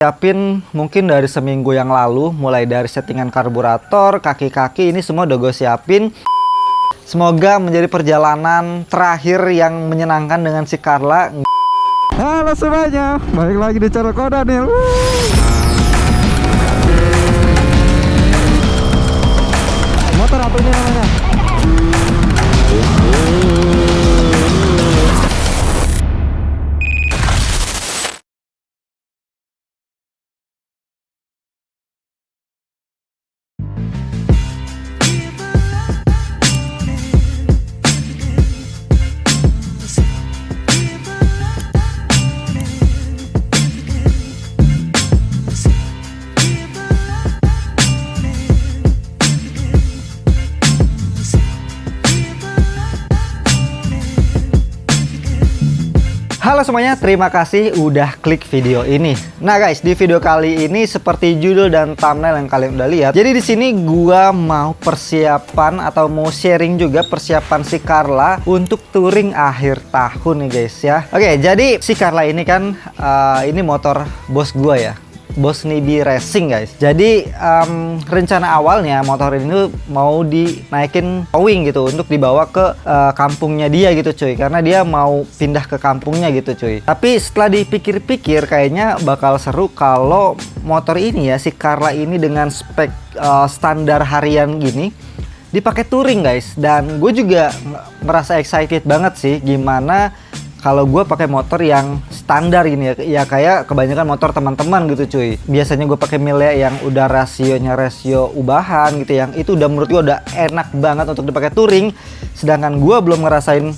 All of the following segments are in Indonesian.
Siapin mungkin dari seminggu yang lalu, mulai dari settingan karburator, kaki-kaki ini semua udah gue siapin. Semoga menjadi perjalanan terakhir yang menyenangkan dengan si Carla. Halo semuanya, balik lagi di channel Ko Daniel. Motor apa ini namanya? Halo semuanya, terima kasih udah klik video ini. Nah guys, di video kali ini seperti judul dan thumbnail yang kalian udah lihat. Jadi di sini gua mau persiapan atau mau sharing juga persiapan si Carla untuk touring akhir tahun nih guys ya. Oke, jadi si Carla ini kan ini motor bos gua ya. Bos Nibi Racing guys. Jadi rencana awalnya motor ini mau dinaikin towing gitu untuk dibawa ke kampungnya dia gitu cuy, karena dia mau pindah ke kampungnya gitu cuy. Tapi setelah dipikir-pikir kayaknya bakal seru kalau motor ini ya, si Carla ini dengan spek standar harian gini dipakai touring guys. Dan gue juga merasa excited banget sih gimana kalau gue pakai motor yang standar ini ya kayak kebanyakan motor teman-teman gitu cuy. Biasanya gue pakai Milea yang udah rasio ubahan gitu, yang itu udah menurut gue udah enak banget untuk dipakai touring. Sedangkan gue belum ngerasain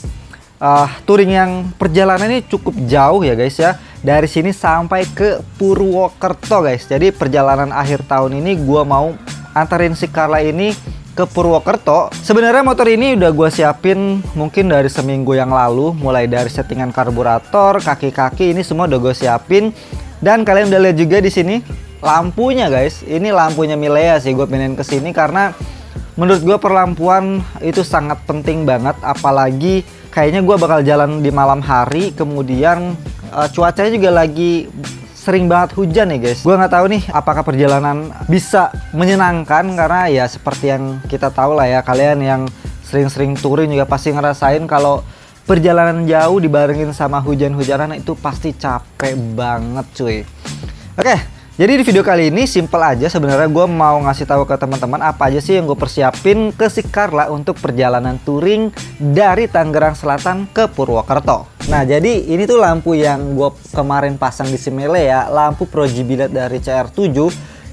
touring yang perjalanan ini cukup jauh ya guys ya. Dari sini sampai ke Purwokerto guys. Jadi perjalanan akhir tahun ini gue mau antarin si Carla ini ke Purwokerto. Sebenarnya motor ini udah gue siapin mungkin dari seminggu yang lalu, mulai dari settingan karburator, kaki-kaki ini semua udah gue siapin. Dan kalian udah lihat juga di sini lampunya guys. Ini lampunya Milea sih gue pindahin ke sini karena menurut gue perlampuan itu sangat penting banget, apalagi kayaknya gue bakal jalan di malam hari, kemudian cuacanya juga lagi sering banget hujan nih guys. Gue nggak tahu nih apakah perjalanan bisa menyenangkan, karena ya seperti yang kita tahu lah ya, kalian yang sering-sering touring juga pasti ngerasain kalau perjalanan jauh dibarengin sama hujan-hujanan itu pasti capek banget cuy. Oke, jadi di video kali ini simple aja sebenarnya. Gue mau ngasih tahu ke teman-teman apa aja sih yang gue persiapin ke si Carla untuk perjalanan touring dari Tangerang Selatan ke Purwokerto. Nah, jadi ini tuh lampu yang gue kemarin pasang di si Milea, lampu Projibilet dari CR7.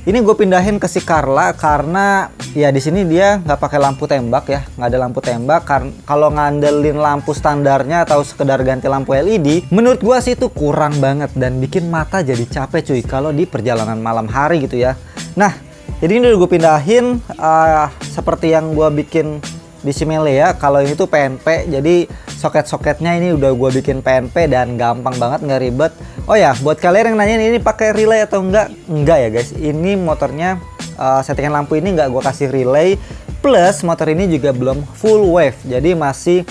Ini gue pindahin ke si Carla karena ya di sini dia nggak pakai lampu tembak ya, nggak ada lampu tembak. Kalau ngandelin lampu standarnya atau sekedar ganti lampu LED, menurut gue sih itu kurang banget dan bikin mata jadi capek cuy kalau di perjalanan malam hari gitu ya. Nah, jadi ini udah gue pindahin seperti yang gue bikin di si Milea. Kalau ini tuh PNP, jadi soket-soketnya ini udah gue bikin PNP dan gampang banget, nggak ribet. Oh ya, buat kalian yang nanya ini pakai relay atau enggak ya guys. Ini motornya settingan lampu ini nggak gue kasih relay, plus motor ini juga belum full wave, jadi masih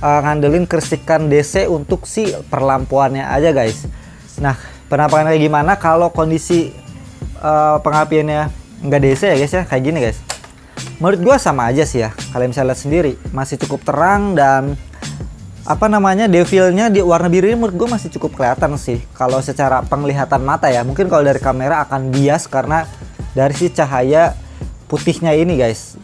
ngandelin kersikan DC untuk si perlampuannya aja guys. Nah, penampakannya kayak gimana kalau kondisi pengapiannya nggak DC ya guys ya, kayak gini guys. Menurut gue sama aja sih ya, kalian bisa lihat sendiri masih cukup terang, dan apa namanya, devilnya di warna biru ini menurut gue masih cukup kelihatan sih kalau secara penglihatan mata ya. Mungkin kalau dari kamera akan bias karena dari si cahaya putihnya ini guys.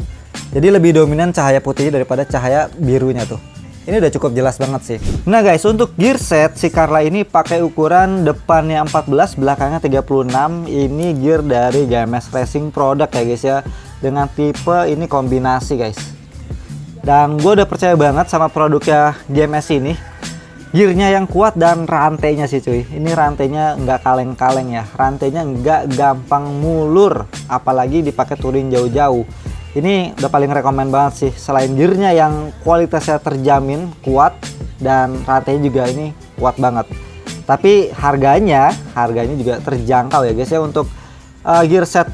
Jadi lebih dominan cahaya putihnya daripada cahaya birunya tuh. Ini udah cukup jelas banget sih. Nah guys, untuk gear set si Carla ini pakai ukuran depannya 14, belakangnya 36. Ini gear dari GMS Racing product ya guys ya, dengan tipe ini kombinasi guys. Dan gue udah percaya banget sama produknya GMS ini. Gearnya yang kuat dan rantainya sih cuy. Ini rantainya nggak kaleng-kaleng ya. Rantainya nggak gampang mulur, apalagi dipakai touring jauh-jauh. Ini udah paling rekomen banget sih. Selain gearnya yang kualitasnya terjamin kuat, dan rantainya juga ini kuat banget. Tapi harganya juga terjangkau ya guys ya. Untuk gear set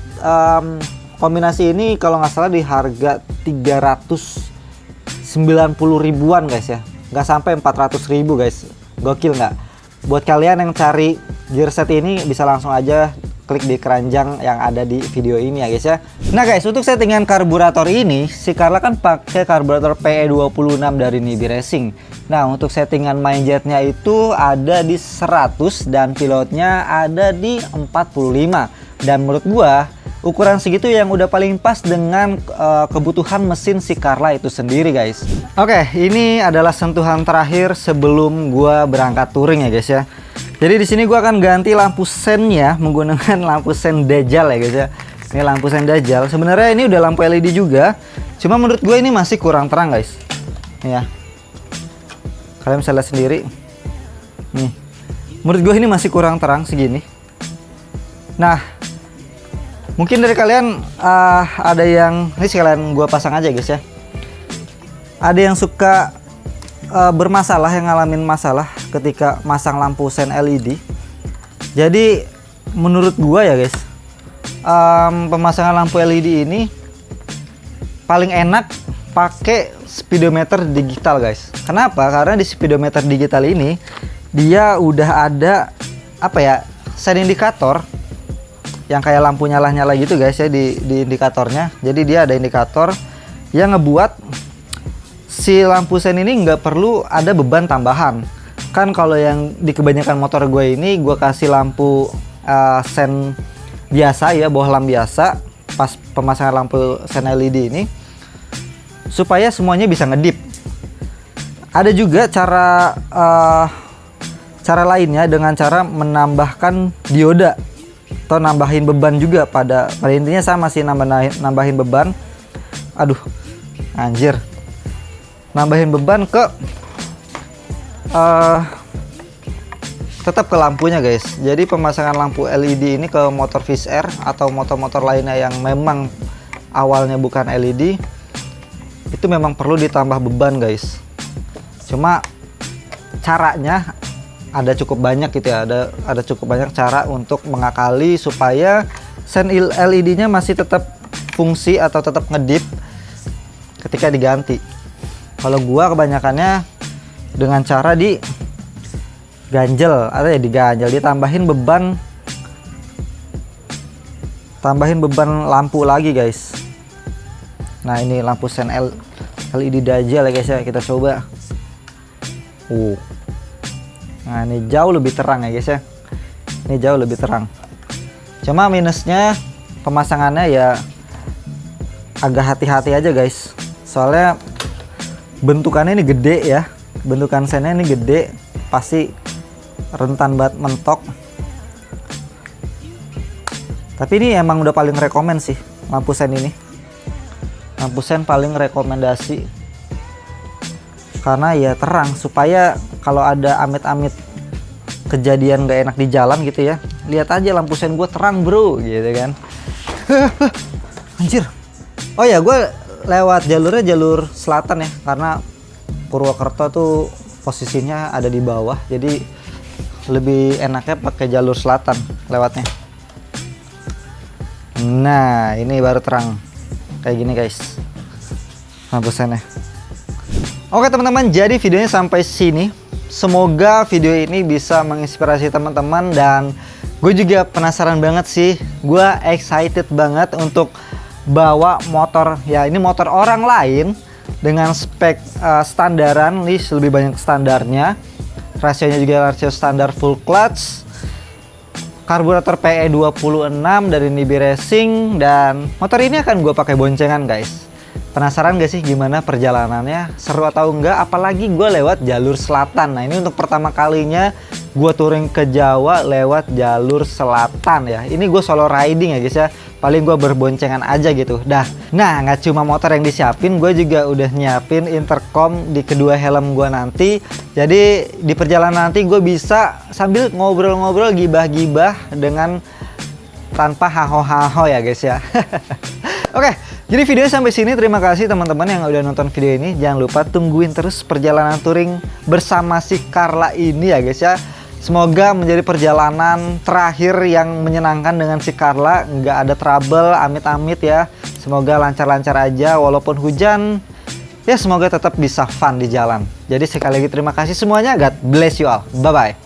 kombinasi ini kalau nggak salah di harga 390 ribuan guys ya, nggak sampai 400 ribu guys. Gokil nggak? Buat kalian yang cari gear set ini bisa langsung aja klik di keranjang yang ada di video ini ya guys ya. Nah guys, untuk settingan karburator ini si Carla kan pakai karburator PE26 dari Nibi Racing. Nah untuk settingan main jetnya itu ada di 100 dan pilotnya ada di 45. Dan menurut gua ukuran segitu yang udah paling pas dengan kebutuhan mesin si Carla itu sendiri guys. Oke, ini adalah sentuhan terakhir sebelum gua berangkat touring ya guys ya. Jadi di sini gua akan ganti lampu sennya menggunakan lampu sen Dajjal ya guys ya. Ini lampu sen Dajjal. Sebenarnya ini udah lampu LED juga, cuma menurut gue ini masih kurang terang guys. Nih ya. Kalian bisa lihat sendiri. Nih. Menurut gue ini masih kurang terang segini. Nah, mungkin dari kalian ada yang ini sekalian gua pasang aja guys ya. Ada yang suka bermasalah, yang ngalamin masalah ketika masang lampu sen LED. Jadi menurut gua ya guys, pemasangan lampu LED ini paling enak pakai speedometer digital guys. Kenapa? Karena di speedometer digital ini dia udah ada apa ya, sen indikator yang kayak lampu nyala-nyala gitu guys ya di indikatornya. Jadi dia ada indikator yang ngebuat si lampu sen ini nggak perlu ada beban tambahan. Kan kalau yang di kebanyakan motor gue ini gue kasih lampu sen biasa ya, bohlam biasa pas pemasangan lampu sen LED ini supaya semuanya bisa ngedip. Ada juga cara lainnya dengan cara menambahkan dioda atau nambahin beban juga, pada intinya sama sih, nambahin beban. Aduh anjir, nambahin beban ke tetap ke lampunya guys. Jadi pemasangan lampu LED ini ke motor Fish Air atau motor-motor lainnya yang memang awalnya bukan LED itu memang perlu ditambah beban guys. Cuma caranya ada cukup banyak gitu ya, ada cukup banyak cara untuk mengakali supaya sen LED-nya masih tetap fungsi atau tetap ngedip ketika diganti. Kalau gua kebanyakannya dengan cara diganjel atau ya diganjel, ditambahin beban lampu lagi guys. Nah ini lampu sen LED Dajjal ya guys ya, kita coba. Nah ini jauh lebih terang ya guys ya, ini jauh lebih terang. Cuma minusnya pemasangannya ya agak hati-hati aja guys, soalnya bentukannya ini gede ya, bentukan sennya ini gede, pasti rentan banget mentok. Tapi ini emang udah paling rekomen sih lampu sen ini, lampu sen paling rekomendasi karena ya terang, supaya kalau ada amit-amit kejadian gak enak di jalan gitu ya, lihat aja lampu sen gue terang bro gitu kan. Anjir. Oh ya, gue lewat jalurnya jalur selatan ya, karena Purwokerto tuh posisinya ada di bawah, jadi lebih enaknya pakai jalur selatan lewatnya. Nah ini baru terang kayak gini guys lampu sennya. Oke teman-teman, jadi videonya sampai sini. Semoga video ini bisa menginspirasi teman-teman, dan gue juga penasaran banget sih, gue excited banget untuk bawa motor ya, ini motor orang lain dengan spek standaran, nih lebih banyak standarnya, rasionya juga rasio standar full clutch, karburator PE26 dari Nibi Racing, dan motor ini akan gue pakai boncengan guys. Penasaran gak sih gimana perjalanannya, seru atau enggak, apalagi gue lewat jalur selatan. Nah ini untuk pertama kalinya gue touring ke Jawa lewat jalur selatan ya. Ini gue solo riding ya guys ya, paling gue berboncengan aja gitu dah. Nah nggak cuma motor yang disiapin, gue juga udah nyiapin intercom di kedua helm gue nanti. Jadi di perjalanan nanti gue bisa sambil ngobrol-ngobrol, gibah-gibah dengan tanpa haho-haho ya guys ya. Oke, jadi videonya sampai sini. Terima kasih teman-teman yang udah nonton video ini. Jangan lupa tungguin terus perjalanan touring bersama si Carla ini ya guys ya. Semoga menjadi perjalanan terakhir yang menyenangkan dengan si Carla. Nggak ada trouble, amit-amit ya. Semoga lancar-lancar aja walaupun hujan. Ya semoga tetap bisa fun di jalan. Jadi sekali lagi terima kasih semuanya. God bless you all. Bye-bye.